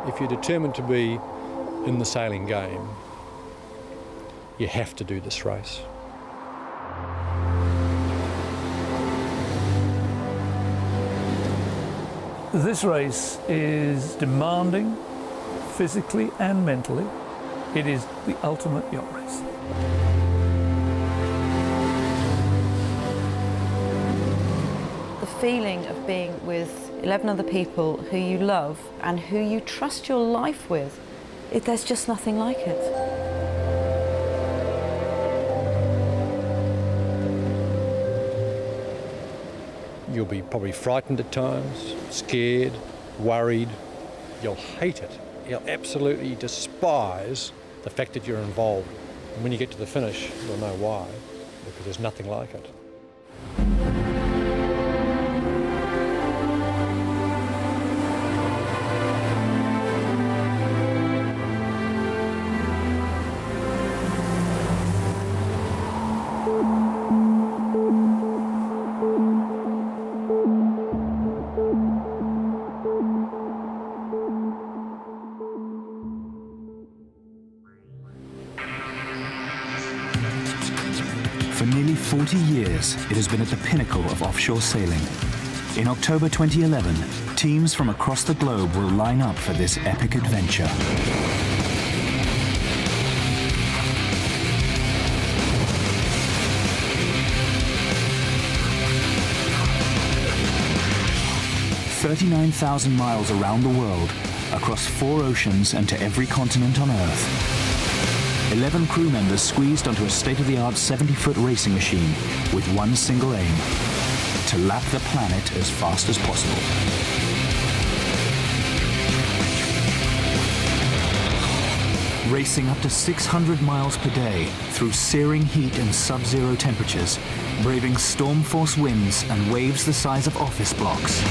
if you're determined to be in the sailing game, you have to do this race. This race is demanding, physically and mentally. It is the ultimate yacht race. The feeling of being with 11 other people who you love and who you trust your life with, there's just nothing like it. You'll be probably frightened at times, scared, worried. You'll hate it. You'll absolutely despise the fact that you're involved. And when you get to the finish, you'll know why, because there's nothing like it. For nearly 40 years, it has been at the pinnacle of offshore sailing. In October 2011, teams from across the globe will line up for this epic adventure. "39,000 miles around the world, across 4 oceans and to every continent on Earth. 11 crew members squeezed onto a state-of-the-art 70-foot racing machine with one single aim: to lap the planet as fast as possible. Racing up to 600 miles per day through searing heat and sub-zero temperatures, braving storm force winds and waves the size of office blocks.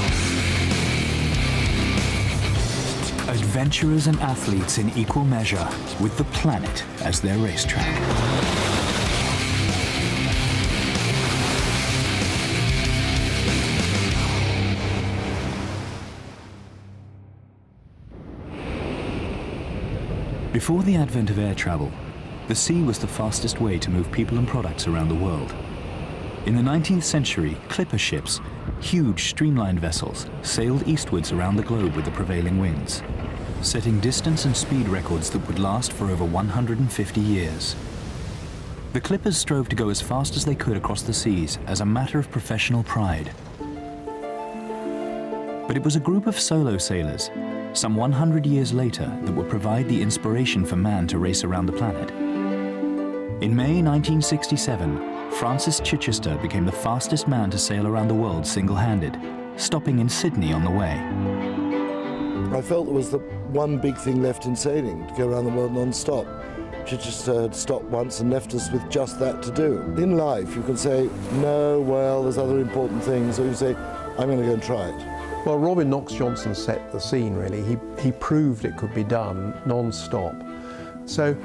Adventurers and athletes in equal measure, with the planet as their racetrack. Before the advent of air travel, the sea was the fastest way to move people and products around the world. In the 19th century, clipper ships, huge streamlined vessels, sailed eastwards around the globe with the prevailing winds, setting distance and speed records that would last for over 150 years. The clippers strove to go as fast as they could across the seas as a matter of professional pride. But it was a group of solo sailors, some 100 years later, that would provide the inspiration for man to race around the planet. In May 1967, Francis Chichester became the fastest man to sail around the world single-handed, stopping in Sydney on the way. I felt there was the one big thing left in sailing, to go around the world non-stop. Chichester had stopped once and left us with just that to do. In life, you can say, no, well, there's other important things, or you say, I'm going to go and try it. Well, Robin Knox-Johnson set the scene, really. He proved it could be done non-stop. So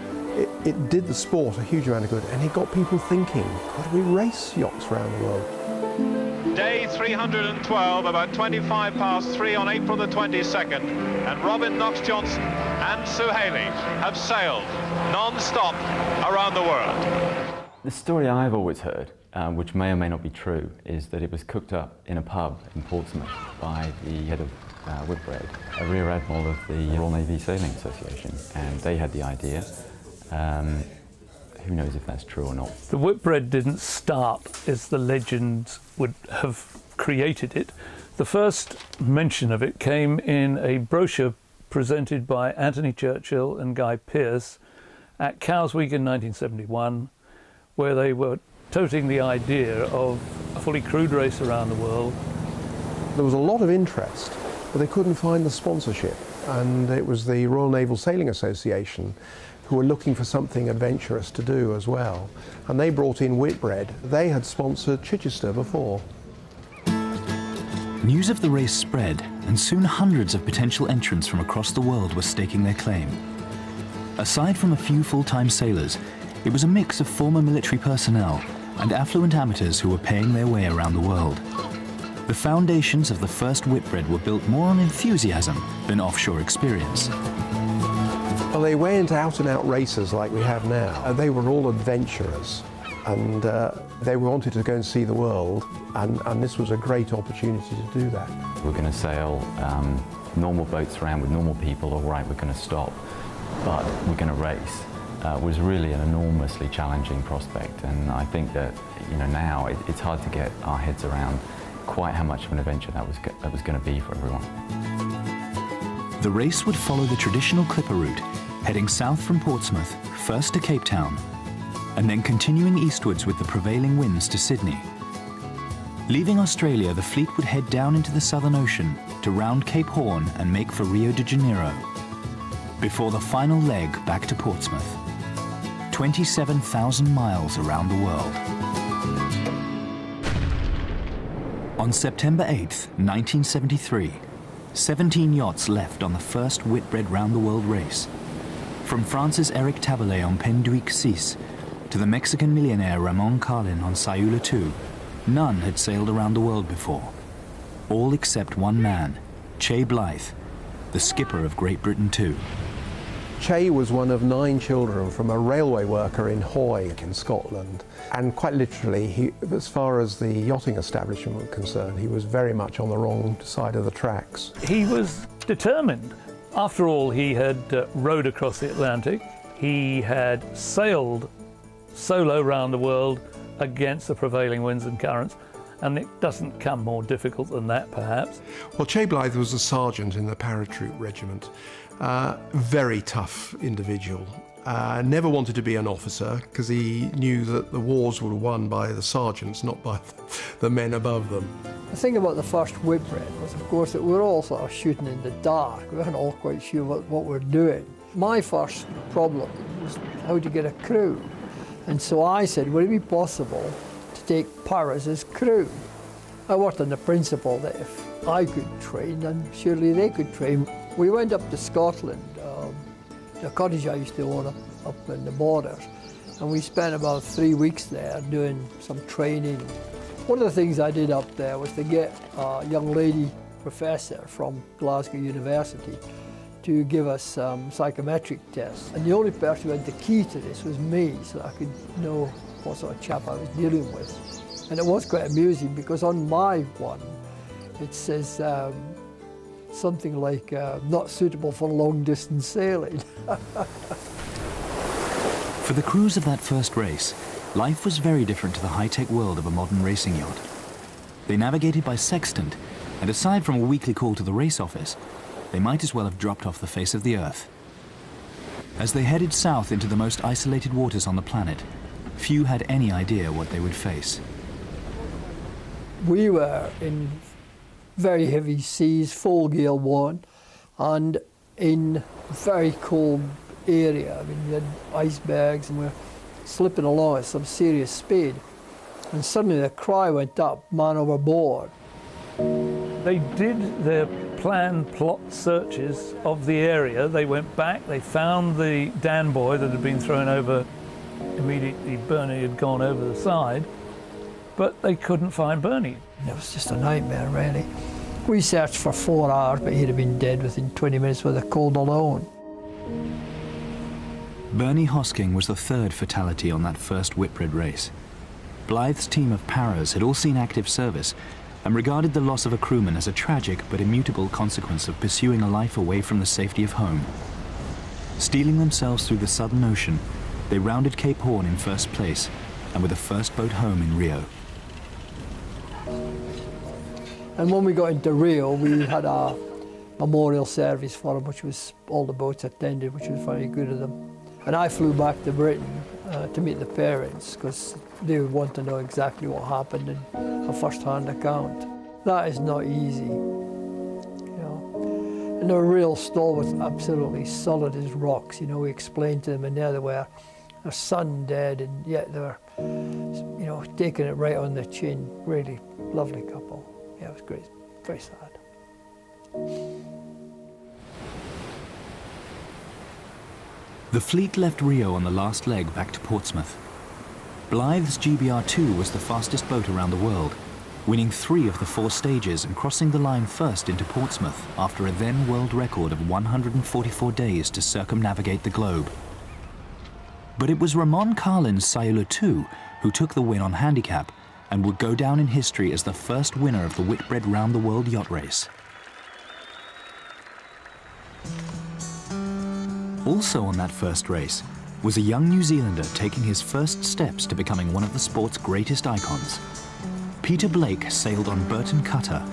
it did the sport a huge amount of good, and it got people thinking, could we race yachts around the world? Day 312, about 25 past 3 on April the 22nd, and Robin Knox-Johnson and Sue Haley have sailed non-stop around the world. The story I've always heard, which may or may not be true, is that it was cooked up in a pub in Portsmouth by the head of Whitbread, a Rear Admiral of the Royal Navy Sailing Association, and they had the idea. Who knows if that's true or not. The Whitbread didn't start as the legend would have created it. The first mention of it came in a brochure presented by Anthony Churchill and Guy Pearce at Cowes Week in 1971, where they were toting the idea of a fully crewed race around the world. There was a lot of interest, but they couldn't find the sponsorship, and it was the Royal Naval Sailing Association who were looking for something adventurous to do as well, and they brought in Whitbread. They had sponsored Chichester before. News of the race spread, and soon hundreds of potential entrants from across the world were staking their claim. Aside from a few full-time sailors, it was a mix of former military personnel and affluent amateurs who were paying their way around the world. The foundations of the first Whitbread were built more on enthusiasm than offshore experience. Well, they weren't out-and-out racers like we have now. They were all adventurers, and they wanted to go and see the world, and this was a great opportunity to do that. We're going to sail normal boats around with normal people, all right, we're going to stop, but we're going to race. Was really an enormously challenging prospect, and I think that now it's hard to get our heads around quite how much of an adventure that was going to be for everyone. The race would follow the traditional clipper route, heading south from Portsmouth, first to Cape Town, and then continuing eastwards with the prevailing winds to Sydney. Leaving Australia, the fleet would head down into the Southern Ocean to round Cape Horn and make for Rio de Janeiro, before the final leg back to Portsmouth. 27,000 miles around the world. On September 8th, 1973, 17 yachts left on the first Whitbread round-the-world race. From France's Eric Tabarlet on Penduic 6 to the Mexican millionaire Ramon Carlin on Sayula 2, none had sailed around the world before. All except one man, Che Blythe, the skipper of Great Britain 2. Che was one of 9 children from a railway worker in Hoy in Scotland. And quite literally, as far as the yachting establishment was concerned, he was very much on the wrong side of the tracks. He was determined. After all, he had rowed across the Atlantic. He had sailed solo round the world against the prevailing winds and currents. And it doesn't come more difficult than that, perhaps. Well, Che Blythe was a sergeant in the paratroop regiment. Very tough individual. Never wanted to be an officer because he knew that the wars were won by the sergeants, not by the men above them. The thing about the first Whitbread was, of course, that we were all sort of shooting in the dark. We weren't all quite sure what we're doing. My first problem was how to get a crew. And so I said, would it be possible to take pirates as crew? I worked on the principle that if I could train, then surely they could train. We went up to Scotland, the cottage I used to own up in the borders, and we spent about 3 weeks there doing some training. One of the things I did up there was to get a young lady professor from Glasgow University to give us some psychometric tests. And the only person who had the key to this was me, so that I could know what sort of chap I was dealing with. And it was quite amusing because on my one, it says something like, not suitable for long-distance sailing. For the crews of that first race, life was very different to the high-tech world of a modern racing yacht. They navigated by sextant, and aside from a weekly call to the race office, they might as well have dropped off the face of the earth. As they headed south into the most isolated waters on the planet, few had any idea what they would face. We were in very heavy seas, full gale 1, and in a very cold area. I mean, we had icebergs and we were slipping along at some serious speed. And suddenly the cry went up, man overboard. They did their planned plot searches of the area. They went back, they found the Dan buoy that had been thrown over immediately. Bernie had gone over the side, but they couldn't find Bernie. It was just a nightmare, really. We searched for 4 hours, but he'd have been dead within 20 minutes with the cold alone. Bernie Hosking was the 3rd fatality on that first Whitbread race. Blythe's team of paras had all seen active service and regarded the loss of a crewman as a tragic but immutable consequence of pursuing a life away from the safety of home. Stealing themselves through the Southern Ocean, they rounded Cape Horn in first place and were the first boat home in Rio. And when we got into Rio, we had a memorial service for them, which was all the boats attended, which was very good of them. And I flew back to Britain to meet the parents, because they would want to know exactly what happened and a first-hand account. That is not easy, you know. And they were real stalwarts, absolutely solid as rocks. You know, we explained to them, and there they were, their son dead, and yet they were, you know, taking it right on the chin. Really lovely couple. Yeah, it was great. Very sad. The fleet left Rio on the last leg back to Portsmouth. Blythe's GBR2 was the fastest boat around the world, winning 3 of the 4 stages and crossing the line first into Portsmouth after a then world record of 144 days to circumnavigate the globe. But it was Ramon Carlin's Sayula II who took the win on handicap and would go down in history as the first winner of the Whitbread Round the World Yacht Race. Also on that first race was a young New Zealander taking his first steps to becoming one of the sport's greatest icons. Peter Blake sailed on Burton Cutter,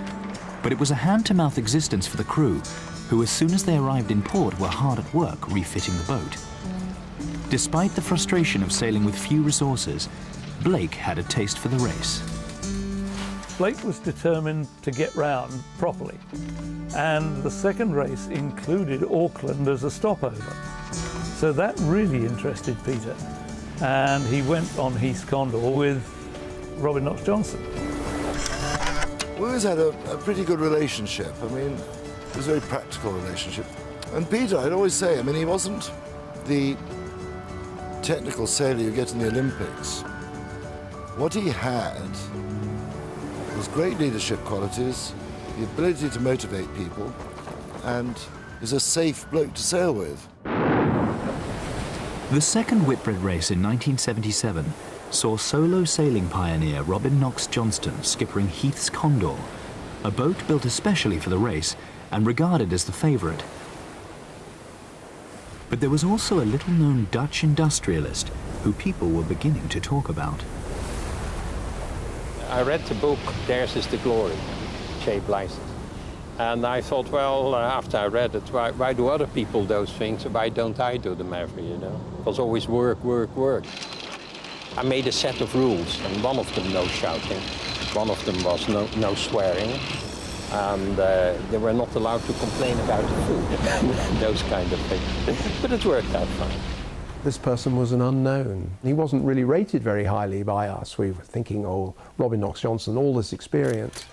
but it was a hand-to-mouth existence for the crew, who as soon as they arrived in port were hard at work refitting the boat. Despite the frustration of sailing with few resources, Blake had a taste for the race. Blake was determined to get round properly, and the second race included Auckland as a stopover. So that really interested Peter, and he went on Heath Condor with Robin Knox-Johnson. We always had a pretty good relationship. I mean, it was a very practical relationship. And Peter, I'd always say, I mean, he wasn't the technical sailor you get in the Olympics. What he had was great leadership qualities, the ability to motivate people, and is a safe bloke to sail with. The second Whitbread race in 1977 saw solo sailing pioneer Robin Knox-Johnston skippering Heath's Condor, a boat built especially for the race and regarded as the favourite. But there was also a little-known Dutch industrialist who people were beginning to talk about. I read the book, Theirs is the Glory, Jay Blythe. And I thought, well, after I read it, why do other people those things? Why don't I do them ever, you know? It was always work, work, work. I made a set of rules, and one of them no shouting. One of them was no swearing. And they were not allowed to complain about the food, those kind of things. But it worked out fine. This person was an unknown. He wasn't really rated very highly by us. We were thinking, oh, Robin Knox-Johnson, all this experience.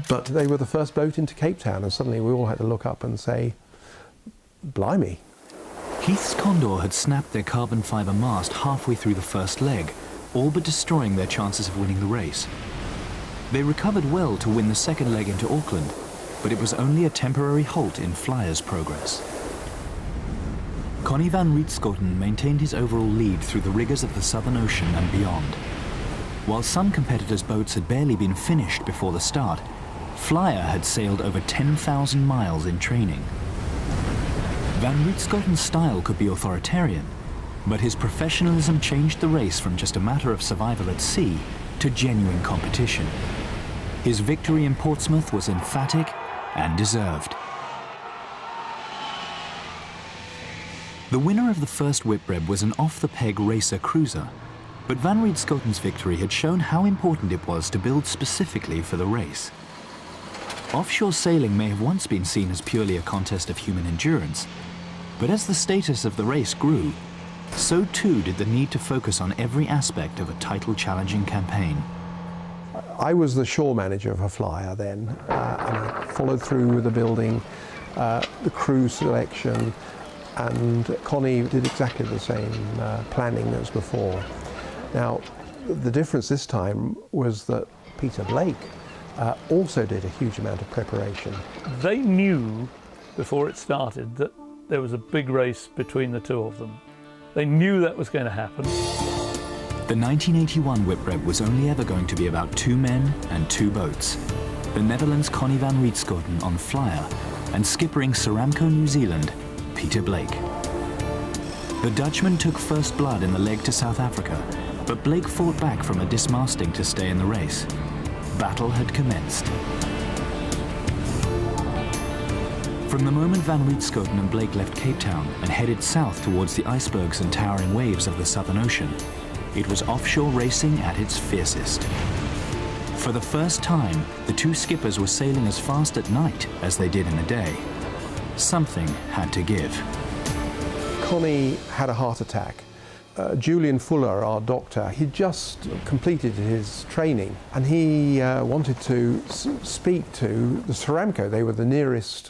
But they were the first boat into Cape Town, and suddenly we all had to look up and say, blimey. Heath's Condor had snapped their carbon fibre mast halfway through the first leg, all but destroying their chances of winning the race. They recovered well to win the second leg into Auckland, but it was only a temporary halt in Flyer's progress. Connie van Rietschoten maintained his overall lead through the rigours of the Southern Ocean and beyond. While some competitors' boats had barely been finished before the start, Flyer had sailed over 10,000 miles in training. Van Rietschoten's style could be authoritarian, but his professionalism changed the race from just a matter of survival at sea to genuine competition. His victory in Portsmouth was emphatic and deserved. The winner of the first Whitbread was an off-the-peg racer cruiser, but Van Rietschoten's victory had shown how important it was to build specifically for the race. Offshore sailing may have once been seen as purely a contest of human endurance, but as the status of the race grew, so too did the need to focus on every aspect of a title-challenging campaign. I was the shore manager for Flyer then, and I followed through with the building, the crew selection, and Connie did exactly the same planning as before. Now, the difference this time was that Peter Blake also did a huge amount of preparation. They knew before it started that there was a big race between the two of them. They knew that was going to happen. The 1981 Whitbread was only ever going to be about 2 men and 2 boats. The Netherlands' Connie van Rietschoten on Flyer and skippering Saramco New Zealand, Peter Blake. The Dutchman took first blood in the leg to South Africa, but Blake fought back from a dismasting to stay in the race. Battle had commenced. From the moment Van Rietschoten and Blake left Cape Town and headed south towards the icebergs and towering waves of the Southern Ocean, it was offshore racing at its fiercest. For the first time, the two skippers were sailing as fast at night as they did in the day. Something had to give. Connie had a heart attack Julian Fuller, our doctor, he'd just completed his training and he wanted to speak to the Ceramco. They were the nearest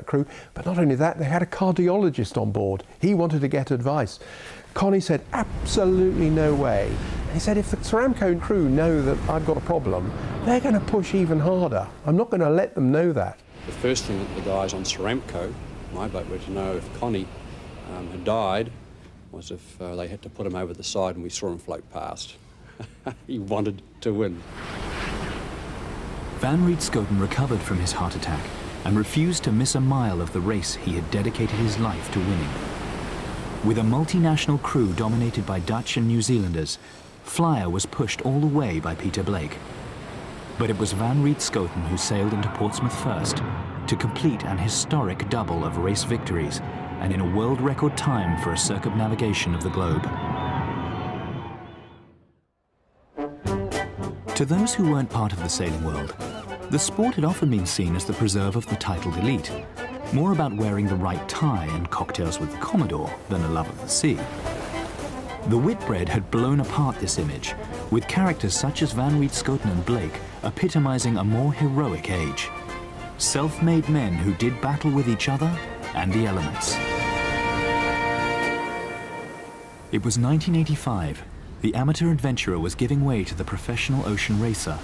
crew, but not only that, they had a cardiologist on board. He wanted to get advice. Connie said, absolutely no way. He said, if the Ceramco crew know that I've got a problem, they're going to push even harder. I'm not going to let them know that. The first thing that the guys on Ceramco, my boat, were to know if Connie had died was if they had to put him over the side and we saw him float past. He wanted to win. Van Rietschoten recovered from his heart attack and refused to miss a mile of the race he had dedicated his life to winning. With a multinational crew dominated by Dutch and New Zealanders, Flyer was pushed all the way by Peter Blake. But it was Van Rietschoten who sailed into Portsmouth first to complete an historic double of race victories and in a world record time for a circumnavigation of the globe. To those who weren't part of the sailing world, the sport had often been seen as the preserve of the titled elite, more about wearing the right tie and cocktails with the Commodore than a love of the sea. The Whitbread had blown apart this image, with characters such as Van Rietschoten and Blake epitomizing a more heroic age. Self-made men who did battle with each other and the elements. It was 1985. The amateur adventurer was giving way to the professional ocean racer,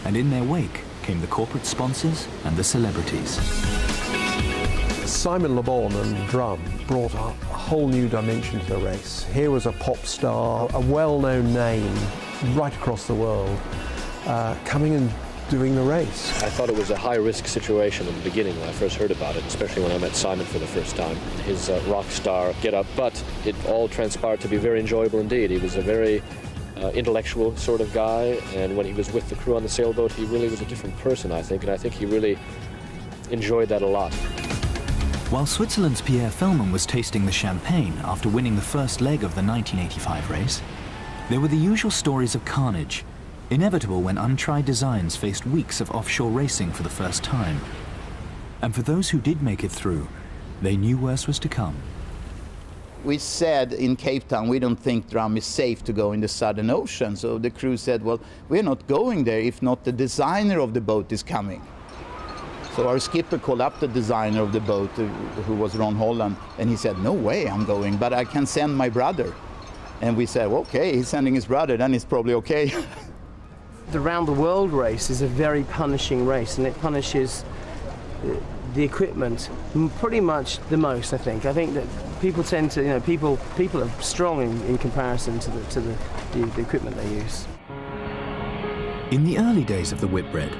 and in their wake came the corporate sponsors and the celebrities. Simon Le Bon and Drum brought a whole new dimension to the race. Here was a pop star, a well-known name right across the world, coming and doing the race. I thought it was a high-risk situation in the beginning when I first heard about it, especially when I met Simon for the first time. His rock star get-up, but it all transpired to be very enjoyable indeed. He was a very intellectual sort of guy, and when he was with the crew on the sailboat, he really was a different person, I think, and I think he really enjoyed that a lot. While Switzerland's Pierre Fellman was tasting the champagne after winning the first leg of the 1985 race, there were the usual stories of carnage, inevitable when untried designs faced weeks of offshore racing for the first time. And for those who did make it through, they knew worse was to come. We said in Cape Town, we don't think Drum is safe to go in the Southern Ocean. So the crew said, well, we're not going there if not the designer of the boat is coming. So our skipper called up the designer of the boat, who was Ron Holland, and he said, no way I'm going, but I can send my brother. And we said, well, okay, he's sending his brother, then it's probably okay. The round the world race is a very punishing race, and it punishes the equipment pretty much the most, I think. I think that people tend to, people are strong in comparison to the equipment they use. In the early days of the Whitbread,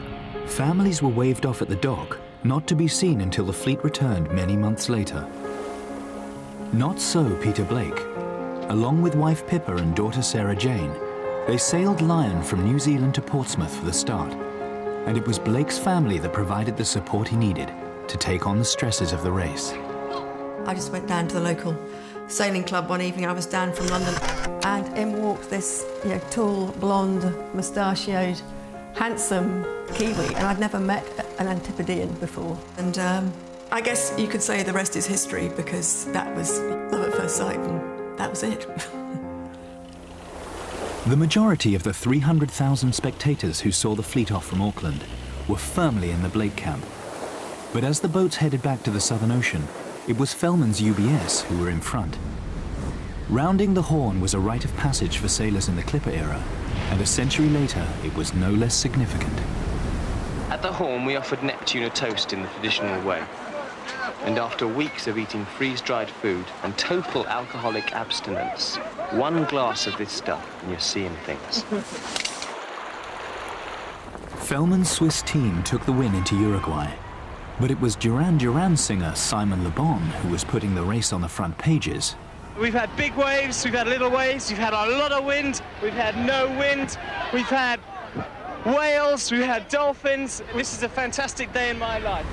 families were waved off at the dock, not to be seen until the fleet returned many months later. Not so Peter Blake. Along with wife Pippa and daughter Sarah Jane, they sailed Lion from New Zealand to Portsmouth for the start, and it was Blake's family that provided the support he needed to take on the stresses of the race. I just went down to the local sailing club one evening. I was down from London, and in walked this tall, blonde, mustachioed, handsome Kiwi, and I'd never met an Antipodean before. And I guess you could say the rest is history, because that was love at first sight, and that was it. The majority of the 300,000 spectators who saw the fleet off from Auckland were firmly in the Blake camp. But as the boats headed back to the Southern Ocean, it was Fellman's UBS who were in front. Rounding the Horn was a rite of passage for sailors in the Clipper era, and a century later it was no less significant. At the Horn we offered Neptune a toast in the traditional way. And after weeks of eating freeze-dried food and total alcoholic abstinence, one glass of this stuff and you're seeing things. Fellman's Swiss team took the win into Uruguay, but it was Duran Duran singer Simon Le Bon who was putting the race on the front pages. We've had big waves, we've had little waves, we've had a lot of wind, we've had no wind, we've had whales, we've had dolphins. This is a fantastic day in my life.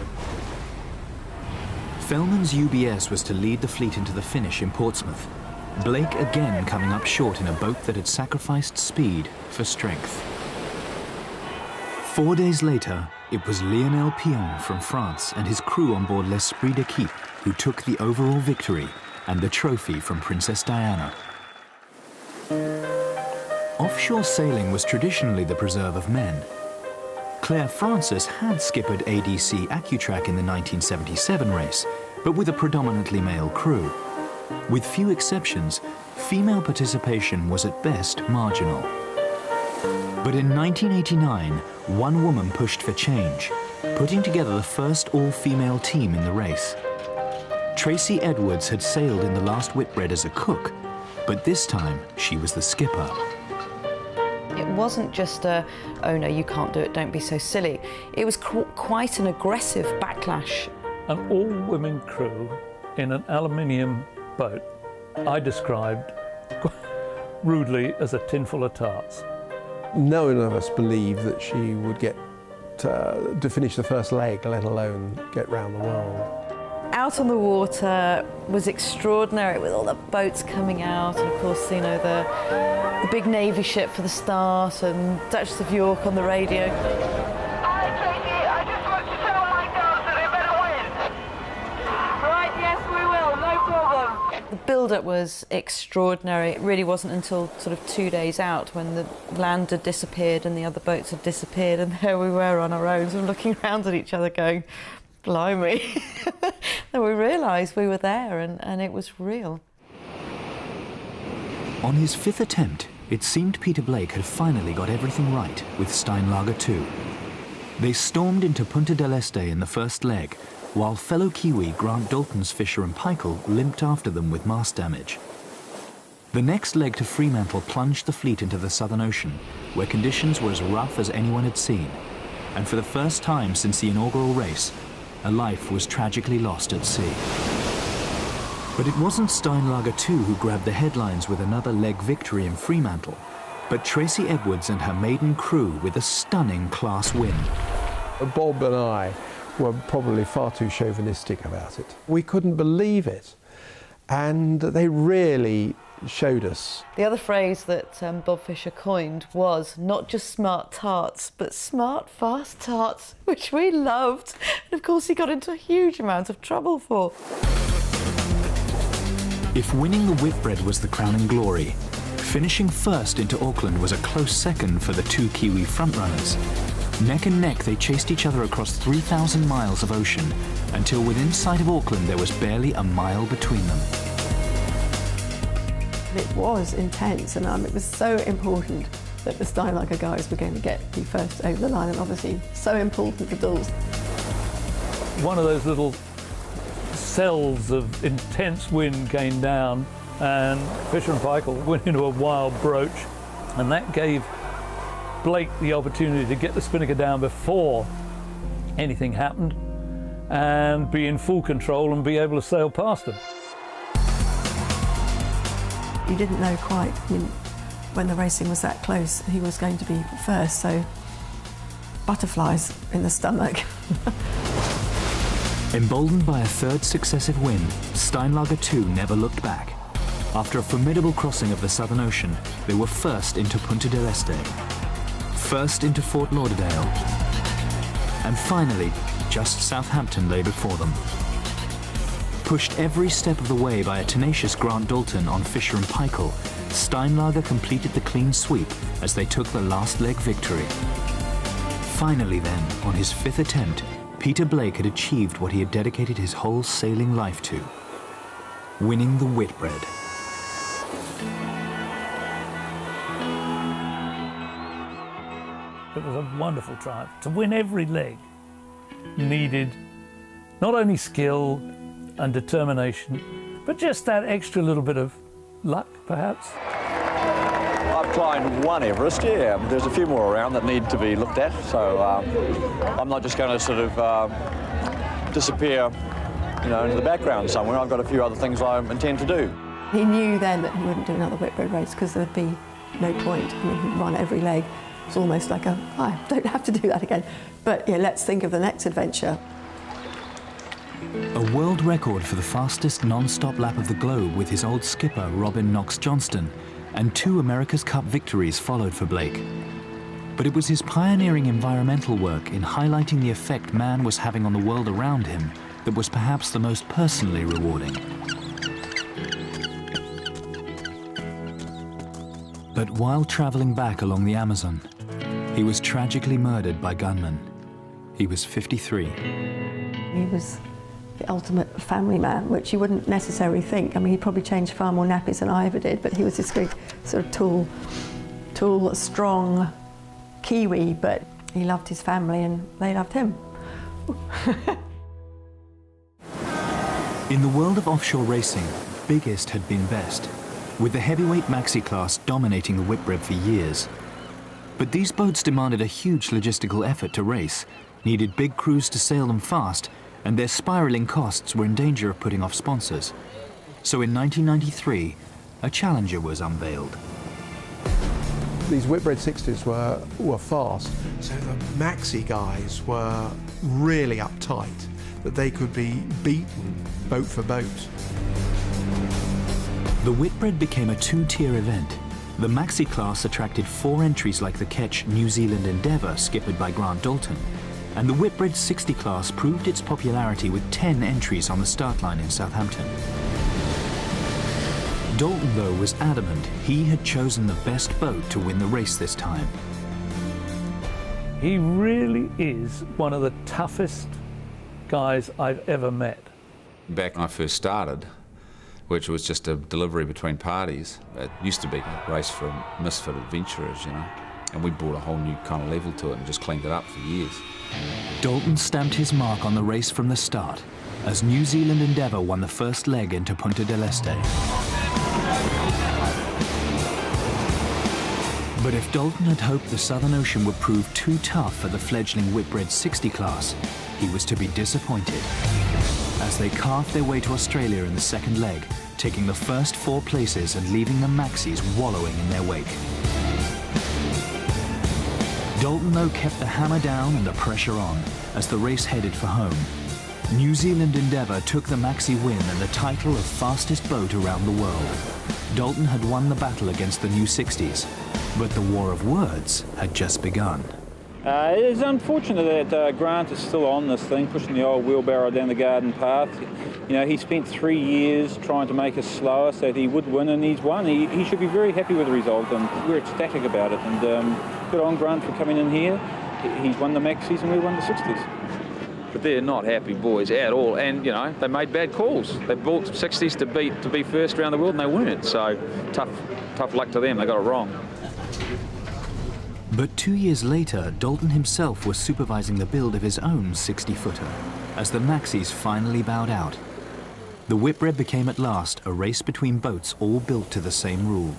Fellman's UBS was to lead the fleet into the finish in Portsmouth, Blake again coming up short in a boat that had sacrificed speed for strength. 4 days later, it was Lionel Pion from France and his crew on board l'Esprit d'équipe who took the overall victory and the trophy from Princess Diana. Offshore sailing was traditionally the preserve of men. Claire Francis had skippered ADC Accutrack in the 1977 race, but with a predominantly male crew. With few exceptions, female participation was at best marginal. But in 1989, one woman pushed for change, putting together the first all-female team in the race. Tracy Edwards had sailed in the last Whitbread as a cook, but this time she was the skipper. It wasn't just a, oh no, you can't do it, don't be so silly. It was quite an aggressive backlash. An all-women crew in an aluminium boat I described rudely as a tinful of tarts. No one of us believed that she would get to finish the first leg, let alone get round the world. Out on the water was extraordinary with all the boats coming out, and of course, you know, the big Navy ship for the start, and Duchess of York on the radio. Hi, Tracy, I just want to tell my girls that they better win. Right, yes, we will, no problem. The build-up was extraordinary. It really wasn't until sort of 2 days out when the land had disappeared and the other boats had disappeared, and there we were on our own, sort of looking around at each other going, blimey. Then we realised we were there and it was real. On his fifth attempt, it seemed Peter Blake had finally got everything right with Steinlager 2. They stormed into Punta del Este in the first leg, while fellow Kiwi Grant Dalton's Fisher and Paykel limped after them with mast damage. The next leg to Fremantle plunged the fleet into the Southern Ocean, where conditions were as rough as anyone had seen, and for the first time since the inaugural race, a life was tragically lost at sea. But it wasn't Steinlager 2 who grabbed the headlines with another leg victory in Fremantle, but Tracy Edwards and her maiden crew with a stunning class win. Bob and I were probably far too chauvinistic about it. We couldn't believe it, and they really showed us. The other phrase that Bob Fisher coined was not just smart tarts, but smart, fast tarts, which we loved. And of course he got into a huge amount of trouble for. If winning the Whitbread was the crowning glory, finishing first into Auckland was a close second for the two Kiwi frontrunners. Neck and neck they chased each other across 3,000 miles of ocean, until within sight of Auckland there was barely a mile between them. It was intense, and it was so important that the Steinlager guys were going to get the first over the line, and obviously so important for Dawes. One of those little cells of intense wind came down, and Fisher and Paykel went into a wild broach, and that gave Blake the opportunity to get the spinnaker down before anything happened and be in full control and be able to sail past them. You didn't know quite, when the racing was that close, who was going to be first, so butterflies in the stomach. Emboldened by a third successive win, Steinlager 2 never looked back. After a formidable crossing of the Southern Ocean, they were first into Punta del Este, first into Fort Lauderdale, and finally, just Southampton lay before them. Pushed every step of the way by a tenacious Grant Dalton on Fisher and Paykel, Steinlager completed the clean sweep as they took the last leg victory. Finally then, on his fifth attempt, Peter Blake had achieved what he had dedicated his whole sailing life to, winning the Whitbread. It was a wonderful triumph. To win every leg needed not only skill and determination, but just that extra little bit of luck, perhaps. I've climbed one Everest, yeah. There's a few more around that need to be looked at, so I'm not just going to sort of disappear, into the background somewhere. I've got a few other things I intend to do. He knew then that he wouldn't do another Whitbread race because there'd be no point. He'd run every leg. It's almost like I don't have to do that again. But let's think of the next adventure. A world record for the fastest non-stop lap of the globe with his old skipper Robin Knox Johnston, and 2 America's Cup victories followed for Blake. But it was his pioneering environmental work in highlighting the effect man was having on the world around him that was perhaps the most personally rewarding. But while traveling back along the Amazon, he was tragically murdered by gunmen. He was 53. He was the ultimate family man, which you wouldn't necessarily think. I mean, he probably changed far more nappies than I ever did, but he was this very sort of tall, strong Kiwi, but he loved his family and they loved him. In the world of offshore racing, biggest had been best, with the heavyweight maxi class dominating the Whitbread for years. But these boats demanded a huge logistical effort to race, needed big crews to sail them fast, and their spiraling costs were in danger of putting off sponsors. So in 1993, a challenger was unveiled. These Whitbread 60s were fast, so the maxi guys were really uptight, that they could be beaten boat for boat. The Whitbread became a two-tier event. The maxi class attracted 4 entries like the Ketch New Zealand Endeavour, skippered by Grant Dalton, and the Whitbread 60 class proved its popularity with 10 entries on the start line in Southampton. Dalton, though, was adamant he had chosen the best boat to win the race this time. He really is one of the toughest guys I've ever met. Back when I first started, which was just a delivery between parties, it used to be a race for misfit adventurers, you know, and we brought a whole new kind of level to it and just cleaned it up for years. Dalton stamped his mark on the race from the start, as New Zealand Endeavour won the first leg into Punta del Este. But if Dalton had hoped the Southern Ocean would prove too tough for the fledgling Whitbread 60 class, he was to be disappointed, as they carved their way to Australia in the second leg, taking the first 4 places and leaving the maxis wallowing in their wake. Dalton, though, kept the hammer down and the pressure on as the race headed for home. New Zealand Endeavour took the maxi win and the title of fastest boat around the world. Dalton had won the battle against the new 60s, but the war of words had just begun. It is unfortunate that Grant is still on this thing, pushing the old wheelbarrow down the garden path. You know, he spent 3 years trying to make us slower so that he would win, and he's won. He should be very happy with the result, and we're ecstatic about it. And good on Grant for coming in here. He's won the maxis and we won the 60s. But they're not happy boys at all, and you know, they made bad calls. They bought 60s to be first around the world and they weren't, so tough luck to them, they got it wrong. But 2 years later, Dalton himself was supervising the build of his own 60-footer, as the maxis finally bowed out. The Whitbread became at last a race between boats all built to the same rule.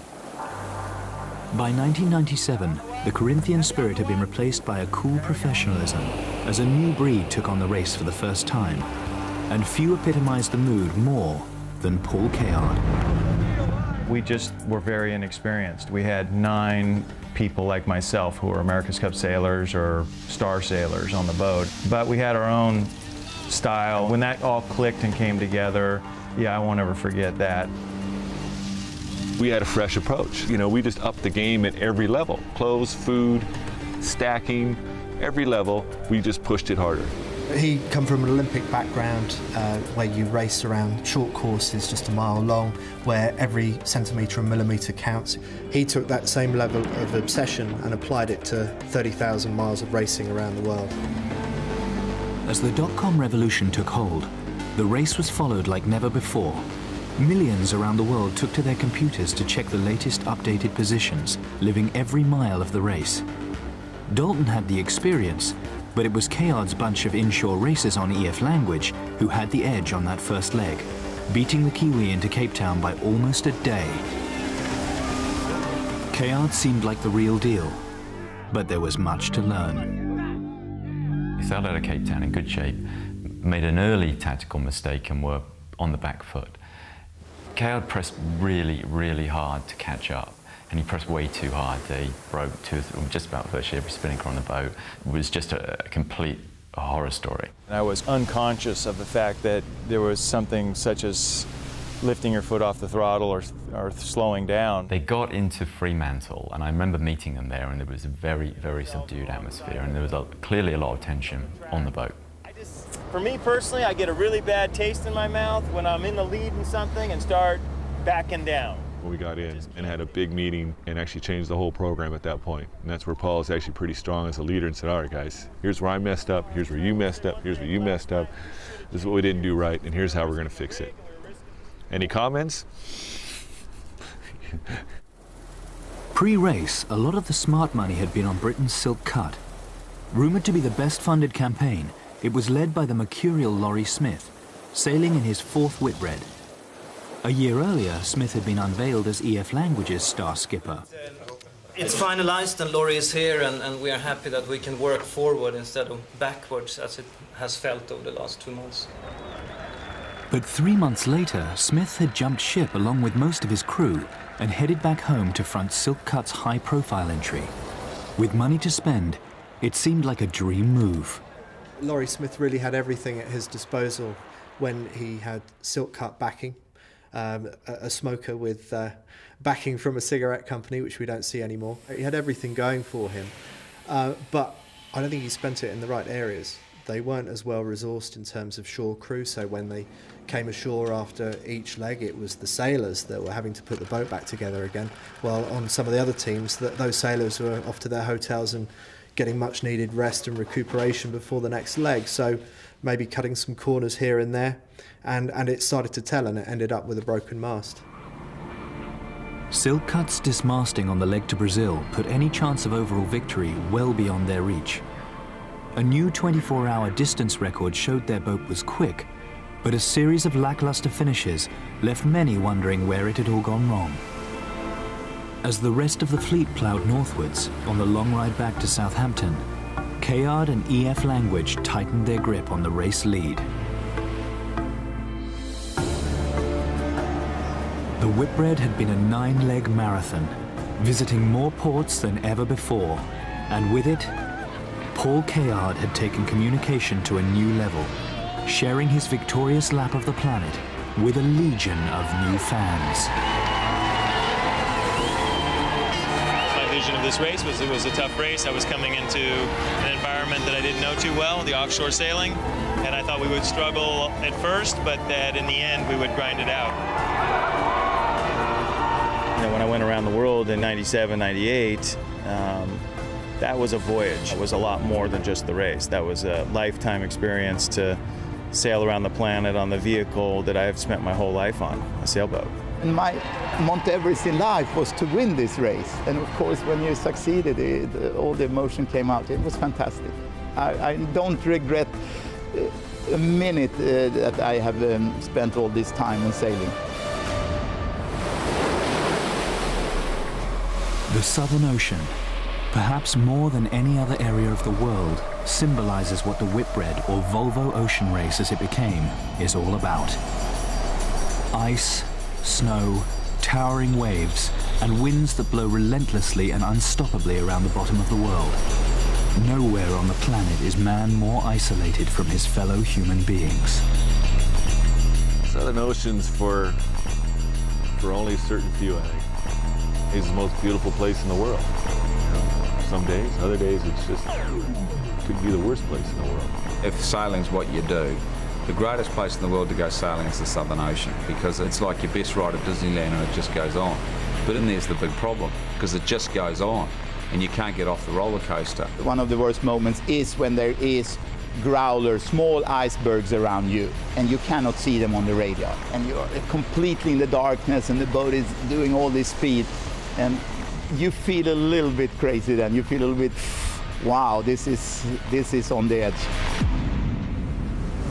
By 1997, the Corinthian spirit had been replaced by a cool professionalism, as a new breed took on the race for the first time, and few epitomized the mood more than Paul Cayard. We just were very inexperienced. We had 9 people like myself who were America's Cup sailors or star sailors on the boat, but we had our own style. When that all clicked and came together, yeah, I won't ever forget that. We had a fresh approach. You know, we just upped the game at every level. Clothes, food, stacking, every level, we just pushed it harder. He come from an Olympic background where you race around short courses just a mile long, where every centimetre and millimetre counts. He took that same level of obsession and applied it to 30,000 miles of racing around the world. As the dot-com revolution took hold, the race was followed like never before. Millions around the world took to their computers to check the latest updated positions, living every mile of the race. Dalton had the experience, but it was Cayard's bunch of inshore racers on EF Language who had the edge on that first leg, beating the Kiwi into Cape Town by almost a day. Cayard seemed like the real deal, but there was much to learn. We sailed out of Cape Town in good shape, made an early tactical mistake and were on the back foot. Cayard pressed really, really hard to catch up, and he pressed way too hard. He broke just about virtually every spinnaker on the boat. It was just a complete horror story. And I was unconscious of the fact that there was something such as lifting your foot off the throttle or slowing down. They got into Fremantle, and I remember meeting them there, and there was a very, very subdued atmosphere, and there was clearly a lot of tension on the boat. For me personally, I get a really bad taste in my mouth when I'm in the lead in something and start backing down. when we got in, and had a big meeting and actually changed the whole program at that point. And that's where Paul is actually pretty strong as a leader and said, all right guys, here's where I messed up, here's where you messed up, here's where you messed up, this is what we didn't do right, and here's how we're going to fix it. Any comments? Pre-race, a lot of the smart money had been on Britain's Silk Cut. Rumoured to be the best-funded campaign, it was led by the mercurial Laurie Smith, sailing in his 4th Whitbread. A year earlier, Smith had been unveiled as EF Language's star skipper. It's finalized and Laurie is here, and we are happy that we can work forward instead of backwards as it has felt over the last 2 months. But 3 months later, Smith had jumped ship along with most of his crew and headed back home to front Silk Cut's high-profile entry. With money to spend, it seemed like a dream move. Laurie Smith really had everything at his disposal when he had Silk Cut backing, a smoker with backing from a cigarette company, which we don't see anymore. He had everything going for him, but I don't think he spent it in the right areas. They weren't as well resourced in terms of shore crew, so when they came ashore after each leg, it was the sailors that were having to put the boat back together again, while on some of the other teams, those sailors were off to their hotels and getting much needed rest and recuperation before the next leg, so maybe cutting some corners here and there, and it started to tell, and it ended up with a broken mast. Silk Cut's dismasting on the leg to Brazil put any chance of overall victory well beyond their reach. A new 24-hour distance record showed their boat was quick, but a series of lackluster finishes left many wondering where it had all gone wrong. As the rest of the fleet ploughed northwards on the long ride back to Southampton, Kayard and EF Language tightened their grip on the race lead. The Whitbread had been a 9-leg marathon, visiting more ports than ever before, and with it, Paul Kayard had taken communication to a new level, sharing his victorious lap of the planet with a legion of new fans. My vision of this race was it was a tough race. I was coming into an environment that I didn't know too well, the offshore sailing, and I thought we would struggle at first, but that in the end we would grind it out. You know, when I went around the world in 97, 98, that was a voyage. It was a lot more than just the race. That was a lifetime experience to sail around the planet on the vehicle that I have spent my whole life on, a sailboat. And my Mount Everest in life was to win this race. And of course, when you succeeded, all the emotion came out. It was fantastic. I don't regret a minute that I have spent all this time in sailing. The Southern Ocean, perhaps more than any other area of the world, symbolizes what the Whitbread, or Volvo Ocean Race as it became, is all about. Ice, snow, towering waves, and winds that blow relentlessly and unstoppably around the bottom of the world. Nowhere on the planet is man more isolated from his fellow human beings. Southern Ocean's for only a certain few, I think. It's the most beautiful place in the world. Some days, other days it's just, could be the worst place in the world. If sailing's what you do, the greatest place in the world to go sailing is the Southern Ocean, because it's like your best ride at Disneyland and it just goes on. But in there's the big problem, because it just goes on and you can't get off the roller coaster. One of the worst moments is when there is growlers, small icebergs around you, and you cannot see them on the radar. And you're completely in the darkness and the boat is doing all this speed. And you feel a little bit crazy then. You feel a little bit, wow, this is on the edge.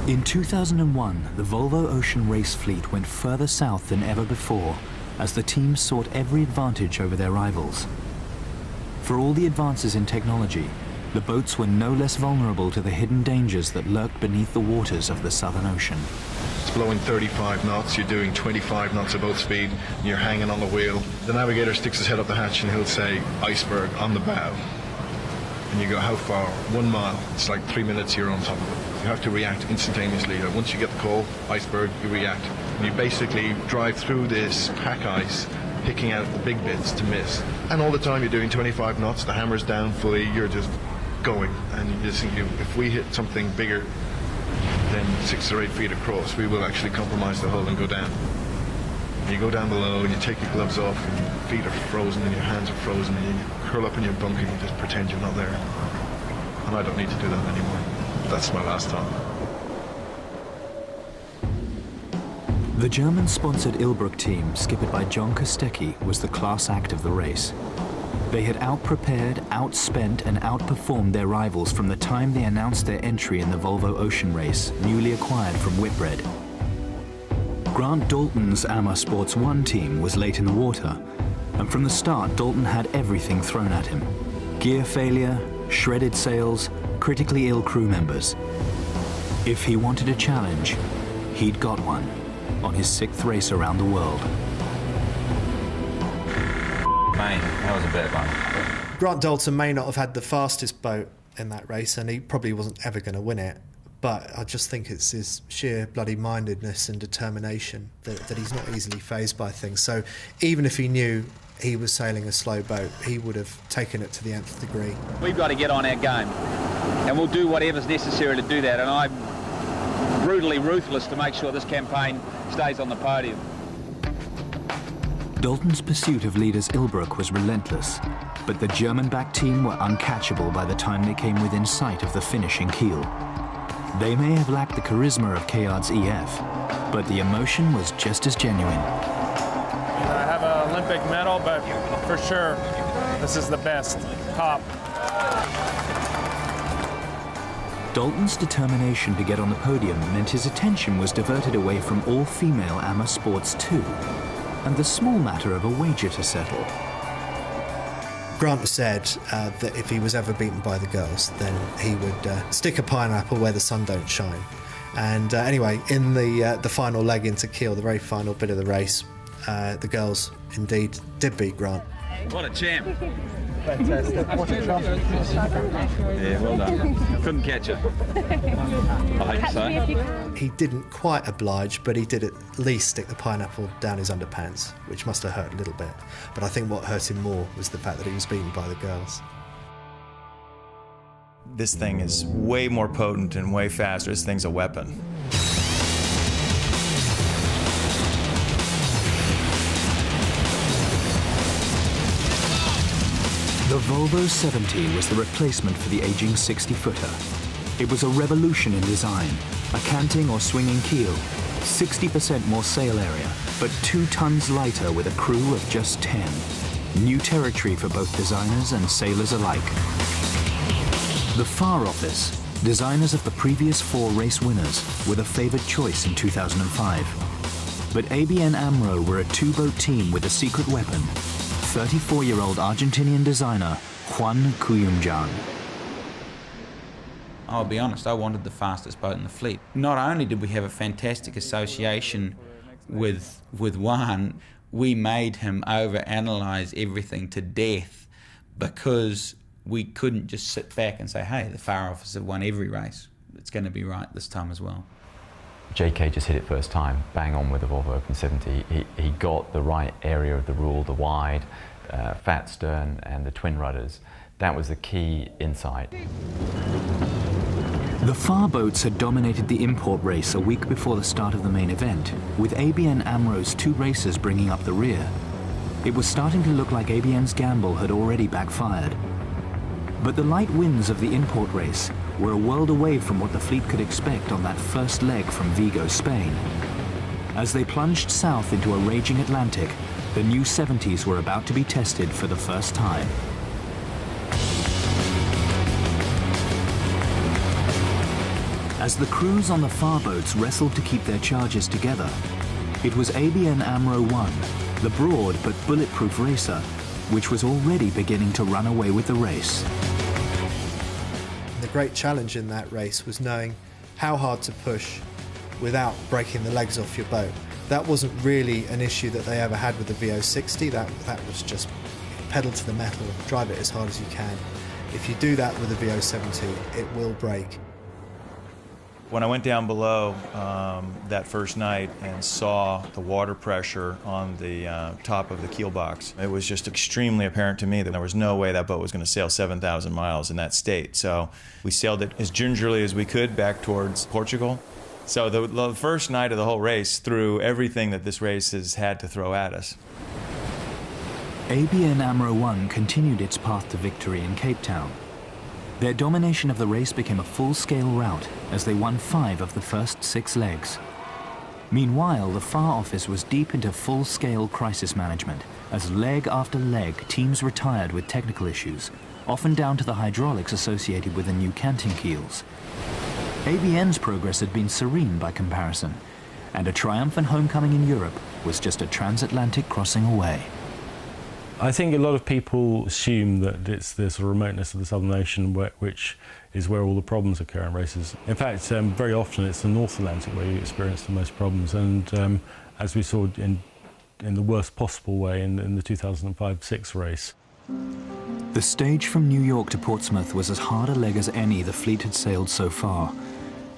In 2001, the Volvo Ocean Race fleet went further south than ever before as the team sought every advantage over their rivals. For all the advances in technology, the boats were no less vulnerable to the hidden dangers that lurked beneath the waters of the Southern Ocean. It's blowing 35 knots, you're doing 25 knots at boat speed, and you're hanging on the wheel. The navigator sticks his head up the hatch and he'll say, iceberg on the bow. And you go, how far? 1 mile. It's like 3 minutes you're on top of it. You have to react instantaneously. Once you get the call, iceberg, you react. And you basically drive through this pack ice, picking out the big bits to miss. And all the time you're doing 25 knots, the hammer's down fully, you're just going. And you just think, if we hit something bigger than 6 or 8 feet across, we will actually compromise the hull and go down. And you go down below and you take your gloves off and your feet are frozen and your hands are frozen and you curl up in your bunk and you just pretend you're not there. And I don't need to do that anymore. That's my last time. The German-sponsored Ilbruck team, skippered by John Kostecki, was the class act of the race. They had out-prepared, outspent and outperformed their rivals from the time they announced their entry in the Volvo Ocean Race, newly acquired from Whitbread. Grant Dalton's AMA Sports 1 team was late in the water, and from the start Dalton had everything thrown at him. Gear failure, shredded sails, critically ill crew members. If he wanted a challenge, he'd got one on his 6th race around the world. Mate, that was a bit fun. Grant Dalton may not have had the fastest boat in that race, and he probably wasn't ever going to win it. But I just think it's his sheer bloody mindedness and determination that he's not easily fazed by things. So even if he knew he was sailing a slow boat, he would have taken it to the nth degree. We've got to get on our game, and we'll do whatever's necessary to do that. And I'm brutally ruthless to make sure this campaign stays on the podium. Dalton's pursuit of leaders Ilbruck was relentless, but the German-backed team were uncatchable by the time they came within sight of the finishing keel. They may have lacked the charisma of Kayard's EF, but the emotion was just as genuine. I have an Olympic medal, but for sure, this is the best, top. Dalton's determination to get on the podium meant his attention was diverted away from all-female AMA Sports 2, and the small matter of a wager to settle. Grant said that if he was ever beaten by the girls, then he would stick a pineapple where the sun don't shine. And anyway, in the final leg into keel, the very final bit of the race, the girls indeed did beat Grant. What a champ. Fantastic. What a champ. Yeah, well done. Couldn't catch her. I hate to say. He didn't quite oblige, but he did at least stick the pineapple down his underpants, which must have hurt a little bit. But I think what hurt him more was the fact that he was beaten by the girls. This thing is way more potent and way faster. This thing's a weapon. The Volvo 70 was the replacement for the aging 60-footer. It was a revolution in design, a canting or swinging keel, 60% more sail area, but 2 tons lighter with a crew of just 10. New territory for both designers and sailors alike. The Far Office, designers of the previous 4 race winners, were the favoured choice in 2005. But ABN AMRO were a 2-boat team with a secret weapon, 34-year-old Argentinian designer Juan Cuyumjan. I'll be honest, I wanted the fastest boat in the fleet. Not only did we have a fantastic association with Juan, we made him overanalyze everything to death because we couldn't just sit back and say, hey, the Far Office have won every race. It's going to be right this time as well. JK just hit it first time, bang on with the Volvo Open 70. He got the right area of the rule, the wide, fat stern and the twin rudders. That was the key insight. The Far boats had dominated the import race a week before the start of the main event, with ABN AMRO's 2 racers bringing up the rear. It was starting to look like ABN's gamble had already backfired. But the light winds of the import race were a world away from what the fleet could expect on that first leg from Vigo, Spain. As they plunged south into a raging Atlantic, the new 70s were about to be tested for the first time. As the crews on the Far boats wrestled to keep their charges together, it was ABN AMRO 1, the broad but bulletproof racer, which was already beginning to run away with the race. The great challenge in that race was knowing how hard to push without breaking the legs off your boat. That wasn't really an issue that they ever had with the VO60. That was just pedal to the metal, drive it as hard as you can. If you do that with the VO70, it will break. When I went down below that first night and saw the water pressure on the top of the keel box, it was just extremely apparent to me that there was no way that boat was going to sail 7,000 miles in that state. So we sailed it as gingerly as we could back towards Portugal, So the first night of the whole race threw everything that this race has had to throw at us. ABN AMRO 1 continued its path to victory in Cape Town. Their domination of the race became a full-scale rout as they won 5 of the first 6 legs. Meanwhile, the FAR office was deep into full-scale crisis management as leg after leg teams retired with technical issues, often down to the hydraulics associated with the new canting keels. ABN's progress had been serene by comparison, and a triumphant homecoming in Europe was just a transatlantic crossing away. I think a lot of people assume that it's the sort of remoteness of the Southern Ocean which is where all the problems occur in races. In fact, very often it's the North Atlantic where you experience the most problems, and as we saw in the worst possible way in the 2005-6 race. The stage from New York to Portsmouth was as hard a leg as any the fleet had sailed so far.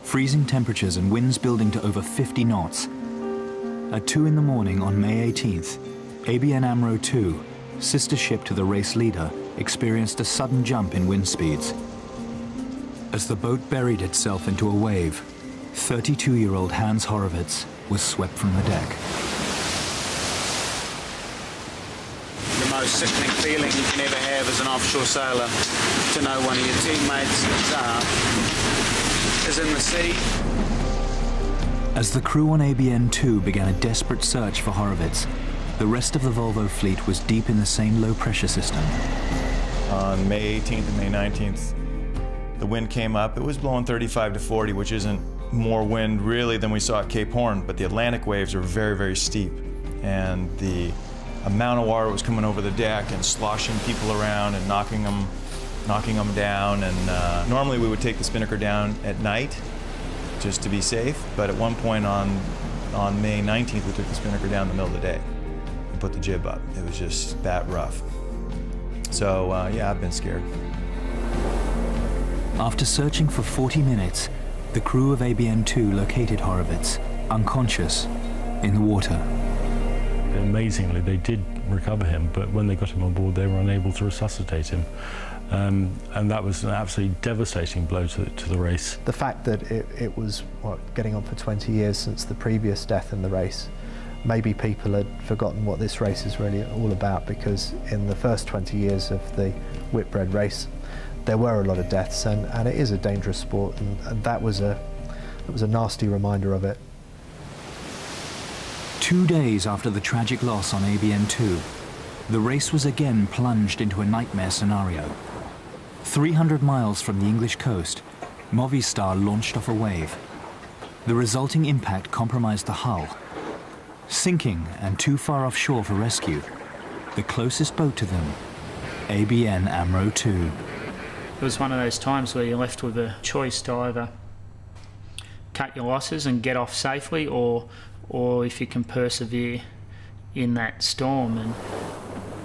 Freezing temperatures and winds building to over 50 knots. At 2 in the morning on May 18th, ABN AMRO 2, sister ship to the race leader, experienced a sudden jump in wind speeds. As the boat buried itself into a wave, 32-year-old Hans Horowitz was swept from the deck. The most sickening feeling you can ever have as an offshore sailor, to know one of your teammates is in the sea. As the crew on ABN 2 began a desperate search for Horowitz, the rest of the Volvo fleet was deep in the same low-pressure system. On May 18th and May 19th, the wind came up. It was blowing 35 to 40, which isn't more wind really than we saw at Cape Horn, but the Atlantic waves are very, very steep. And the amount of water that was coming over the deck and sloshing people around and knocking them down. And normally we would take the spinnaker down at night just to be safe, but at one point on May 19th, we took the spinnaker down in the middle of the day. Put the jib up. It was just that rough. So yeah, I've been scared. After searching for 40 minutes, the crew of ABN 2 located Horowitz, unconscious, in the water. Amazingly, they did recover him, but when they got him on board, they were unable to resuscitate him. And that was an absolutely devastating blow to the race. The fact that it was, getting on for 20 years since the previous death in the race, maybe people had forgotten what this race is really all about, because in the first 20 years of the Whitbread race there were a lot of deaths, and it is a dangerous sport, and that was a nasty reminder of it. 2 days after the tragic loss on ABN 2, the race was again plunged into a nightmare scenario. 300 miles from the English coast, Movistar launched off a wave. The resulting impact compromised the hull. Sinking and too far offshore for rescue, the closest boat to them, ABN AMRO 2. It was one of those times where you're left with a choice to either cut your losses and get off safely, or if you can persevere in that storm. And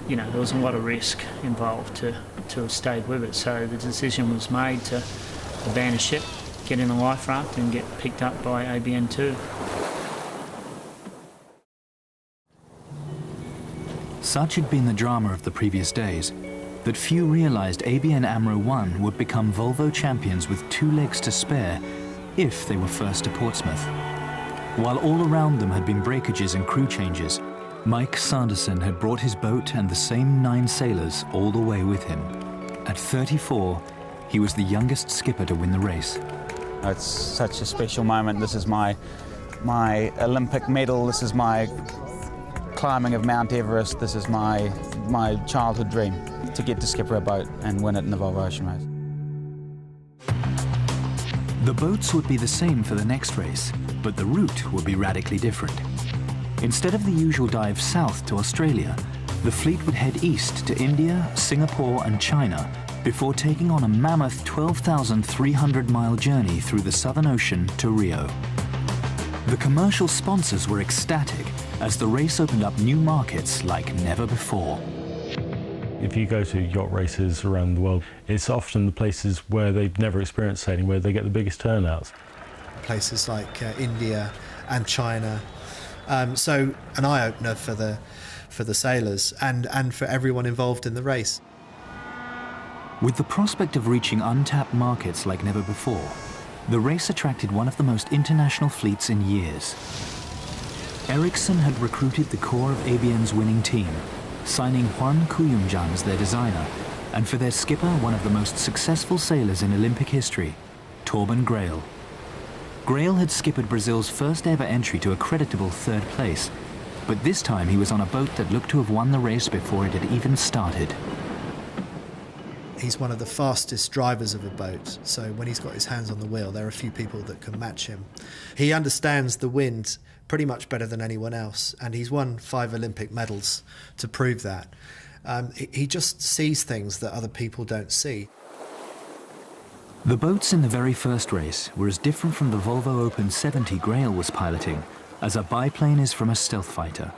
you know, there was a lot of risk involved to have stayed with it. So the decision was made to abandon ship, get in a life raft and get picked up by ABN 2. Such had been the drama of the previous days that few realized ABN AMRO 1 would become Volvo champions with 2 legs to spare if they were first to Portsmouth. While all around them had been breakages and crew changes, Mike Sanderson had brought his boat and the same 9 sailors all the way with him. At 34, he was the youngest skipper to win the race. It's such a special moment. This is my Olympic medal. This is my climbing of Mount Everest. This is my childhood dream, to get to skipper a boat and win it in the Volvo Ocean Race. The boats would be the same for the next race, but the route would be radically different. Instead of the usual dive south to Australia, the fleet would head east to India, Singapore and China before taking on a mammoth 12,300-mile journey through the Southern Ocean to Rio. The commercial sponsors were ecstatic as the race opened up new markets like never before. If you go to yacht races around the world, it's often the places where they've never experienced sailing where they get the biggest turnouts. Places like India and China. So an eye-opener for the sailors and for everyone involved in the race. With the prospect of reaching untapped markets like never before, The race attracted one of the most international fleets in years. Ericsson had recruited the core of ABN's winning team, signing Juan Cuyumjan as their designer, and for their skipper, one of the most successful sailors in Olympic history, Torben Grael. Grael had skippered Brazil's first ever entry to a creditable third place, but this time he was on a boat that looked to have won the race before it had even started. He's one of the fastest drivers of a boat, so when he's got his hands on the wheel, there are a few people that can match him. He understands the wind pretty much better than anyone else, and he's won 5 Olympic medals to prove that. He just sees things that other people don't see. The boats in the very first race were as different from the Volvo Open 70 Grael was piloting as a biplane is from a stealth fighter.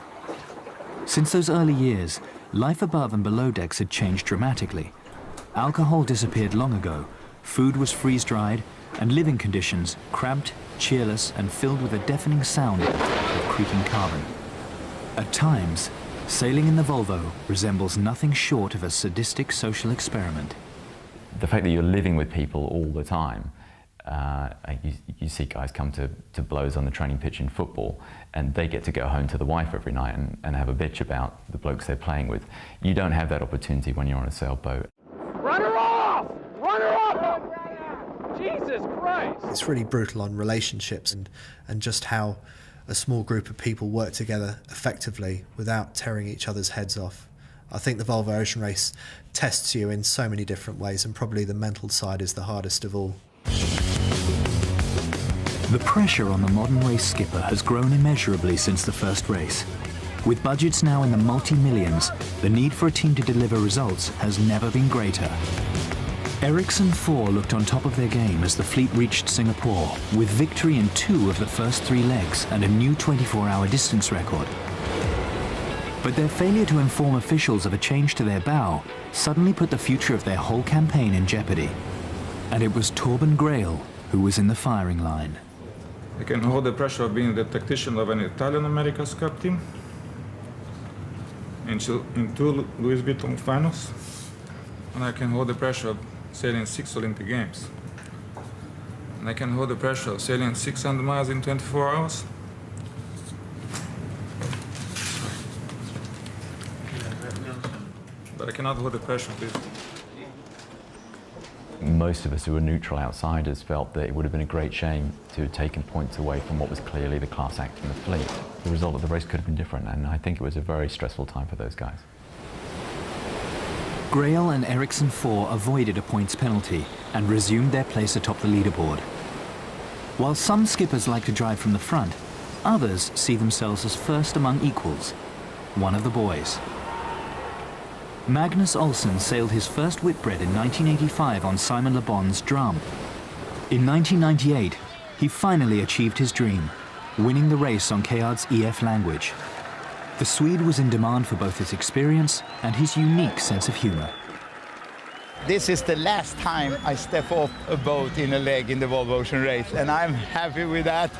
Since those early years, life above and below decks had changed dramatically. Alcohol disappeared long ago, food was freeze-dried, and living conditions cramped, cheerless, and filled with a deafening sound of creaking carbon. At times, sailing in the Volvo resembles nothing short of a sadistic social experiment. The fact that you're living with people all the time, you see guys come to blows on the training pitch in football, and they get to go home to the wife every night and have a bitch about the blokes they're playing with. You don't have that opportunity when you're on a sailboat. Run her off! Run her off! Jesus Christ! It's really brutal on relationships and just how a small group of people work together effectively without tearing each other's heads off. I think the Volvo Ocean Race tests you in so many different ways, and probably the mental side is the hardest of all. The pressure on the modern race skipper has grown immeasurably since the first race. With budgets now in the multi-millions, the need for a team to deliver results has never been greater. Ericsson 4 looked on top of their game as the fleet reached Singapore, with victory in 2 of the first 3 legs and a new 24-hour distance record. But their failure to inform officials of a change to their bow suddenly put the future of their whole campaign in jeopardy. And it was Torben Grael who was in the firing line. I can hold the pressure of being the tactician of an Italian America's Cup team in 2 Louis Vuitton finals, and I can hold the pressure of sailing 6 Olympic Games. And I can hold the pressure of sailing 600 miles in 24 hours. But I cannot hold the pressure of this. Most of us who were neutral outsiders felt that it would have been a great shame to have taken points away from what was clearly the class act in the fleet. The result of the race could have been different, and I think it was a very stressful time for those guys. Grael and Ericsson 4 avoided a points penalty and resumed their place atop the leaderboard. While some skippers like to drive from the front, others see themselves as first among equals. One of the boys. Magnus Olsen sailed his first Whitbread in 1985 on Simon Le Bon's drum. In 1998, he finally achieved his dream, winning the race on Kayard's EF language. The Swede was in demand for both his experience and his unique sense of humor. This is the last time I step off a boat in a leg in the Volvo Ocean Race, and I'm happy with that.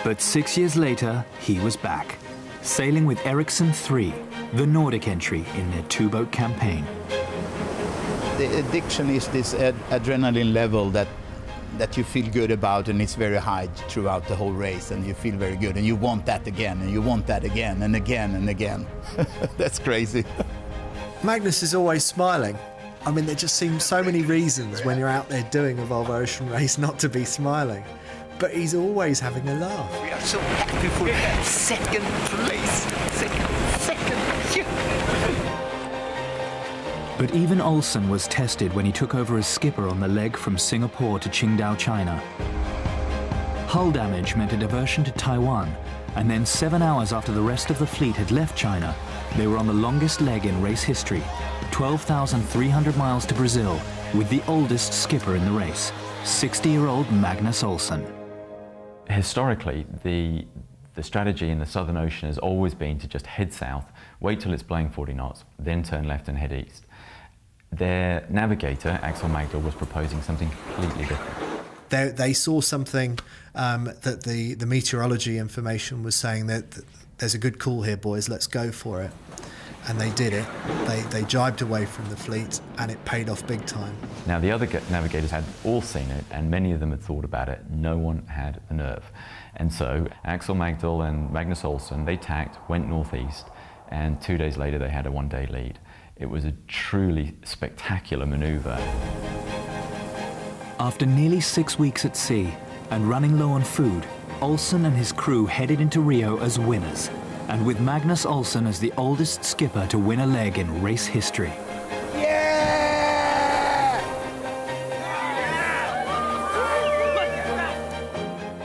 But 6 years later, he was back, sailing with Ericsson 3, the Nordic entry in their 2-boat campaign. The addiction is this adrenaline level that you feel good about, and it's very high throughout the whole race, and you feel very good, and you want that again, and you want that again, and again, and again. That's crazy. Magnus is always smiling. I mean, there just seems so many reasons when you're out there doing a Volvo Ocean Race not to be smiling. But he's always having a laugh. We are so happy for second place. Second. But even Olsen was tested when he took over as skipper on the leg from Singapore to Qingdao, China. Hull damage meant a diversion to Taiwan, and then 7 hours after the rest of the fleet had left China, they were on the longest leg in race history, 12,300 miles to Brazil, with the oldest skipper in the race, 60-year-old Magnus Olsen. Historically, the strategy in the Southern Ocean has always been to just head south, wait till it's blowing 40 knots, then turn left and head east. Their navigator, Axel Magdahl, was proposing something completely different. They saw something that the meteorology information was saying that there's a good call here, boys, let's go for it. and they did it. They jibed away from the fleet, and it paid off big time. Now, the other navigators had all seen it, and many of them had thought about it. No one had the nerve. And so Axel Magdahl and Magnus Olsen, they tacked, went northeast, and 2 days later they had a one-day lead. It was a truly spectacular maneuver. After nearly 6 weeks at sea and running low on food, Olsen and his crew headed into Rio as winners, and with Magnus Olsen as the oldest skipper to win a leg in race history.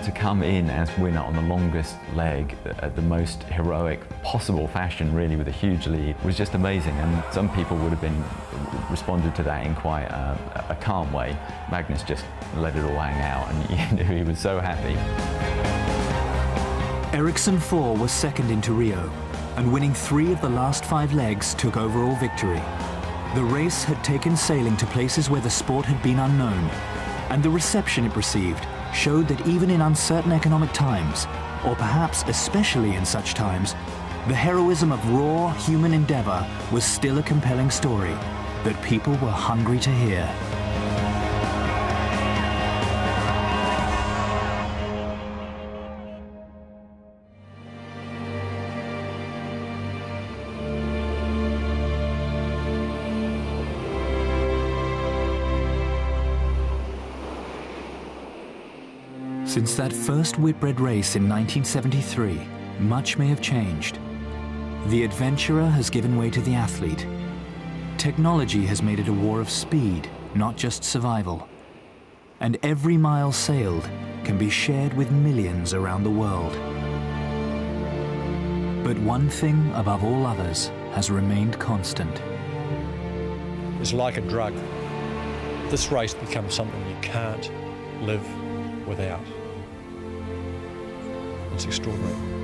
To come in as winner on the longest leg at the most heroic possible fashion, really, with a huge lead, was just amazing. And some people would have responded to that in quite a calm way. Magnus just let it all hang out, and he was so happy. Ericsson 4 was second into Rio, and winning 3 of the last 5 legs took overall victory. The race had taken sailing to places where the sport had been unknown, and the reception it received showed that even in uncertain economic times, or perhaps especially in such times, the heroism of raw human endeavour was still a compelling story that people were hungry to hear. Since that first Whitbread race in 1973, much may have changed. The adventurer has given way to the athlete. Technology has made it a war of speed, not just survival. And every mile sailed can be shared with millions around the world. But one thing above all others has remained constant. It's like a drug. This race becomes something you can't live without. It's extraordinary.